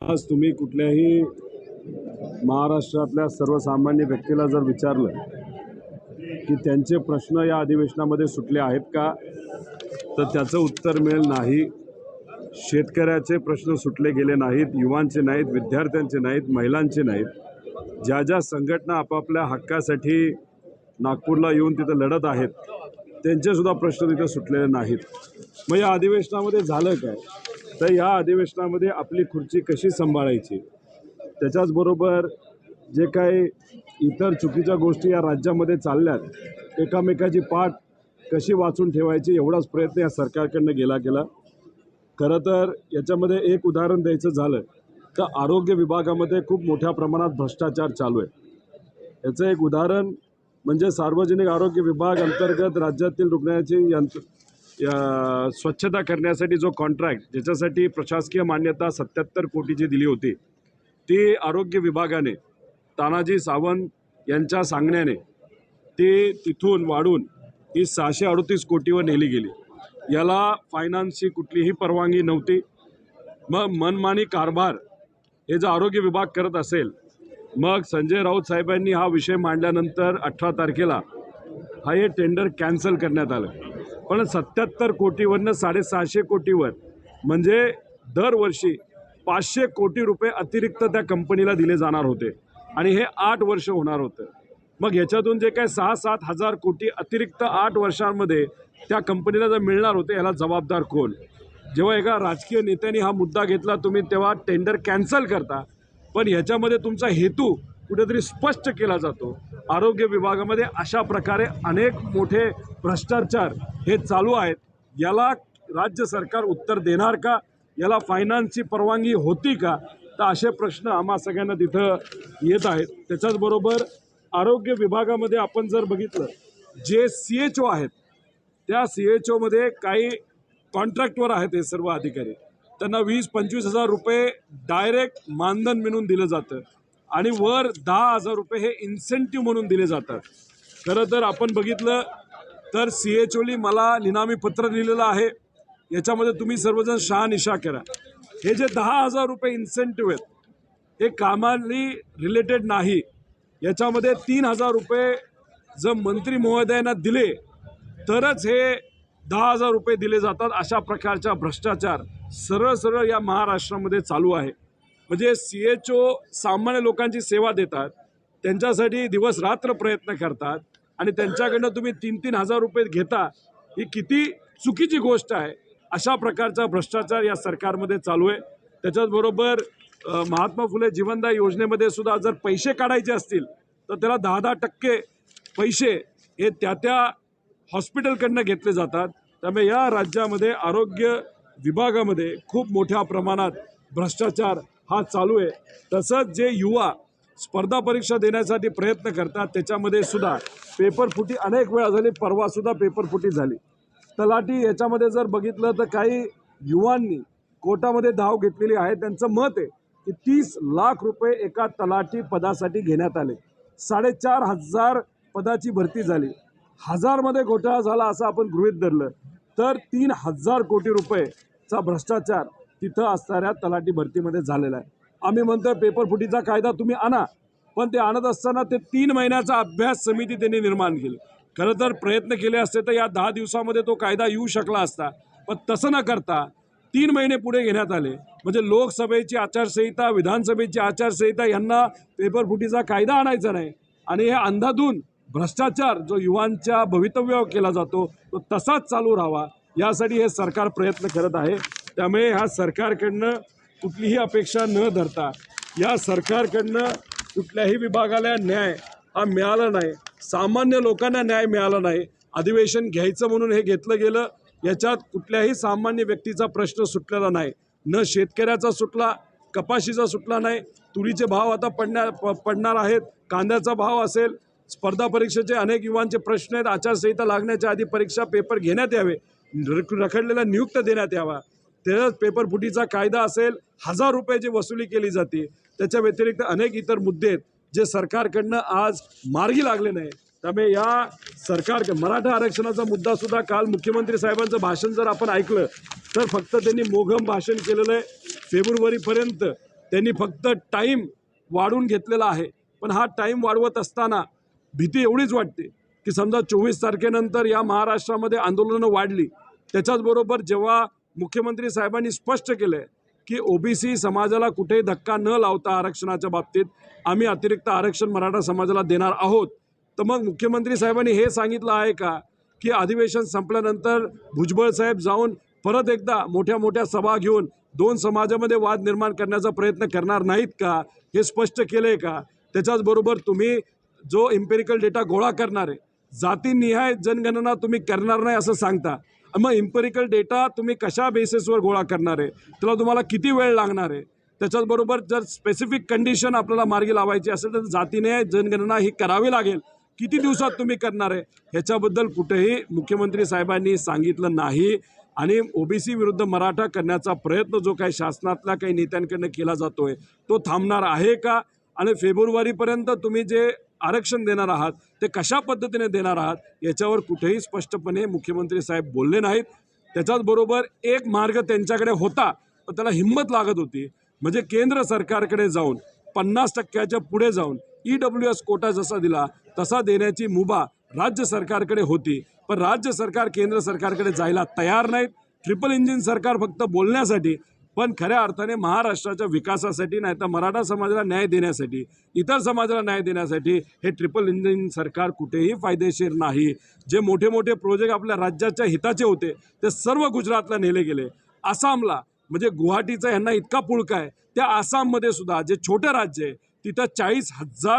आज तुम्ही कुठल्याही महाराष्ट्रातल्या सर्वसामान्य व्यक्तीला जर विचारलं की त्यांचे प्रश्न या अधिवेशनामध्ये सुटले आहेत का, तर त्याचं उत्तर मिळेल नाही. शेतकऱ्याचे प्रश्न सुटले गेले नाहीत, युवांचे नाहीत, विद्यार्थ्यांचे नाहीत, महिलांचे नाहीत. ज्या ज्या संघटना आपापल्या हक्कासाठी नागपूरला येऊन तिथं लढत आहेत, त्यांचेसुद्धा प्रश्न तिथे सुटलेले नाहीत. मग या अधिवेशनामध्ये झालं काय, तर या अधिवेशनामध्ये आपली खुर्ची कशी सांभाळायची, त्याच्याचबरोबर जे काही इतर चुकीच्या गोष्टी या राज्यामध्ये चालल्यात, एकामेकाची पाठ कशी वाचून ठेवायची, एवढाच प्रयत्न या सरकारकडनं गेला. खरं तर याच्यामध्ये एक उदाहरण द्यायचं झालं तर आरोग्य विभागामध्ये खूप मोठ्या प्रमाणात भ्रष्टाचार चालू आहे. याचं एक उदाहरण म्हणजे सार्वजनिक आरोग्य विभाग अंतर्गत राज्यातील रुग्णालयाची स्वच्छता करण्यासाठी जो कॉन्ट्रॅक्ट, ज्याच्यासाठी प्रशासकीय मान्यता 77 कोटीची दिली होती, ती आरोग्य विभागाने तानाजी सावंत यांच्या सांगण्याने ती तिथून वाढून ही 638 कोटीवर नेली गेली. याला फायनान्सची कुठलीही परवानगी नव्हती. मग मनमानी कारभार हे जर आरोग्य विभाग करत असेल, मग संजय राऊत साहेबांनी हा विषय मांडल्यानंतर 18 तारखेला हे टेंडर कॅन्सल करण्यात आलं. पण 77 कोटीवरनं 650 कोटीवर, म्हणजे दरवर्षी 500 कोटी रुपये अतिरिक्त त्या कंपनीला दिले जाणार होते आणि हे 8 वर्ष होणार होतं. मग ह्याच्यातून जे काय 6-7 हजार कोटी अतिरिक्त 8 वर्षांमध्ये त्या कंपनीला जर मिळणार होते, याला जबाबदार कोण? जेव्हा एका राजकीय नेत्यांनी हा मुद्दा घेतला, तुम्ही तेव्हा टेंडर कॅन्सल करता, पण ह्याच्यामध्ये तुमचा हेतू कुठेतरी स्पष्ट केला जातो. आरोग्य विभागामध्ये अशा प्रकारे अनेक मोठे भ्रष्टाचार हे चालू आहेत. याला राज्य सरकार उत्तर देणार का? याला फायनान्सची परवानगी होती का? तर असे प्रश्न आम्हा सगळ्यांना तिथं येत आहेत. त्याच्याचबरोबर आरोग्य विभागामध्ये आपण जर बघितलं, जे CHO आहेत, त्या CHOमध्ये काही कॉन्ट्रॅक्टवर आहेत हे सर्व अधिकारी. त्यांना 20-25 हजार रुपये डायरेक्ट मानधन म्हणून दिलं जातं आणि वर 10 हजार रुपये हे इन्सेंटिव्ह म्हणून दिले जातात. खरं तर आपण बघितलं तर CHOनी मला निनामी पत्र लिहिलेलं आहे. याच्यामध्ये तुम्ही सर्वजण शहानिशा करा. हे जे 10 हजार रुपये इन्सेंटिव्ह आहेत, हे कामाली रिलेटेड नाही. याच्यामध्ये 3 हजार रुपये जर मंत्री महोदयांना दिले तरच हे 10 हजार रुपये दिले जातात. अशा प्रकारचा भ्रष्टाचार सरळ या महाराष्ट्रामध्ये चालू आहे. म्हणजे CHO सामान्य लोकांची सेवा देतात, त्यांच्यासाठी दिवस रात्र प्रयत्न करतात आणि त्यांच्याकडनं तुम्ही 3-3 हजार रुपये घेता. ही किती चुकीची गोष्ट आहे. अशा प्रकारचा भ्रष्टाचार या सरकारमध्ये चालू आहे. त्याच्याचबरोबर महात्मा फुले जीवनदायी योजनेमध्ये सुद्धा जर पैसे काढायचे असतील तर त्याला 10% पैसे हे त्या हॉस्पिटलकडनं घेतले जातात. त्यामुळे या राज्यामध्ये आरोग्य विभागामध्ये खूप मोठ्या प्रमाणात भ्रष्टाचार हा चालू आहे. तसंच जे युवा स्पर्धा परीक्षा देण्यासाठी प्रयत्न करतात, त्याच्यामध्ये सुद्धा पेपरफुटी अनेक वेळा झाली. परवासुद्धा पेपरफुटी झाली. तलाठी याच्यामध्ये जर बघितलं तर काही युवांनी कोर्टामध्ये धाव घेतलेली आहे. त्यांचं मत आहे की 30 लाख रुपये एका तलाठी पदासाठी घेण्यात आले. 4,500 पदाची भरती झाली. 1000मध्ये घोटाळा झाला असं आपण गृहीत धरलं तर 3,000 कोटी रुपयेचा भ्रष्टाचार तिथं असणाऱ्या तलाठी भरतीमध्ये झालेला आहे. आम्ही म्हणतोय पेपरफुटीचा कायदा तुम्ही आणा, पण ते आणत असताना ते 3 महिन्याचा अभ्यास समिती त्यांनी निर्माण केली. खरं तर प्रयत्न केले असते तर या 10 दिवसामध्ये तो कायदा येऊ शकला असता, पण तसं न करता 3 महिने पुढे घेण्यात आले. म्हणजे लोकसभेची आचारसंहिता, विधानसभेची आचारसंहिता यांना पेपरफुटीचा कायदा आणायचा नाही आणि हे अंधाधून भ्रष्टाचार जो युवांच्या भवितव्यावर केला जातो तो तसाच चालू राहावा, यासाठी हे सरकार प्रयत्न करत आहे. त्यामुळे ह्या सरकारकडनं कुठलीही अपेक्षा न धरता या सरकारकडनं कुठल्याही विभागाला न्याय हा मिळाला नाही. सामान्य लोकांना न्याय मिळाला नाही. अधिवेशन घ्यायचं म्हणून हे घेतलं गेलं. याच्यात कुठल्याही सामान्य व्यक्तीचा प्रश्न सुटलेला नाही. न शेतकऱ्याचा सुटला, कपाशीचा सुटला नाही. तुरीचे भाव आता पडणार आहेत. कांद्याचा भाव असेल. स्पर्धा परीक्षेचे अनेक युवांचे प्रश्न आहेत. आचारसंहिता लागण्याच्या आधी परीक्षा पेपर घेण्यात यावे, रखडलेला नियुक्त देण्यात यावा. त्याच पेपरफुटीचा कायदा असेल. 1000 रुपयाची वसुली केली जाते. त्याच्या व्यतिरिक्त अनेक इतर मुद्दे आहेत जे सरकारकडनं आज मार्गी लागले नाही. त्यामुळे या सरकार मराठा आरक्षणाचा मुद्दा सुद्धा काल मुख्यमंत्री साहेबांचं भाषण जर आपण ऐकलं तर फक्त त्यांनी मोघम भाषण केलेलं आहे. फेब्रुवारीपर्यंत त्यांनी फक्त टाईम वाढवून घेतलेला आहे. पण हा टाईम वाढवत असताना भीती एवढीच वाटते की समजा 24 तारखेनंतर या महाराष्ट्रामध्ये आंदोलनं वाढली, त्याच्याचबरोबर जेव्हा मुख्यमंत्री साहेबांनी स्पष्ट केलं आहे की ओबीसी समाजाला कुठेही धक्का न लावता आरक्षणाच्या बाबतीत आम्ही अतिरिक्त आरक्षण मराठा समाजाला देणार आहोत, तर मग मुख्यमंत्री साहेबांनी हे सांगितलं आहे का की अधिवेशन संपल्यानंतर भुजबळ साहेब जाऊन परत एकदा मोठ्या मोठ्या सभा घेऊन दोन समाजामध्ये वाद निर्माण करण्याचा प्रयत्न करणार नाहीत का? हे स्पष्ट केलं आहे का? त्याच्याचबरोबर तुम्ही जो इम्पेरिकल डेटा गोळा करणार आहे, जातीनिहाय जनगणना तुम्ही करणार नाही असं सांगता, मग इम्पेरिकल डेटा तुम्ही कशा बेसिसवर गोळा करणार आहे, त्याला तुम्हाला किती वेळ लागणार आहे? त्याच्याचबरोबर जर स्पेसिफिक कंडिशन आपल्याला मार्गी लावायची असेल तर जातीनिहाय जनगणना ही करावी लागेल. किती दिवसात तुम्ही करणार आहे ह्याच्याबद्दल कुठेही मुख्यमंत्री साहेबांनी सांगितलं नाही. आणि ओबीसी विरुद्ध मराठा करण्याचा प्रयत्न जो काही शासनातल्या काही नेत्यांकडनं केला जातोय तो थांबणार आहे का? आणि फेब्रुवारीपर्यंत तुम्ही जे आरक्षण देणार आहात ते कशा पद्धतीने देणार आहात याच्यावर कुठेही स्पष्टपणे मुख्यमंत्री साहेब बोलले नाहीत. त्याच्याचबरोबर एक मार्ग त्यांच्याकडे होता, पण त्याला हिंमत लागत होती, म्हणजे केंद्र सरकारकडे जाऊन 50% पुढे जाऊन EWS कोटा जसा दिला तसा देण्याची मुभा राज्य सरकारकडे होती. पण राज्य सरकार केंद्र सरकारकडे जायला तयार नाहीत. ट्रिपल इंजिन सरकार फक्त बोलण्यासाठी, पण खऱ्या अर्थाने महाराष्ट्राच्या विकासासाठी नाही तर मराठा समाजाला न्याय देण्यासाठी, इतर समाजाला न्याय देण्यासाठी हे ट्रिपल इंजिन सरकार कुठेही फायदेशीर नाही. जे मोठे मोठे प्रोजेक्ट आपल्या राज्याच्या हिताचे होते ते सर्व गुजरातला नेले गेले. आसामला म्हणजे गुवाहाटीचा यांना इतका पुळका आहे, त्या आसाममध्ये सुद्धा जे छोटं राज्य आहे तिथं 40,000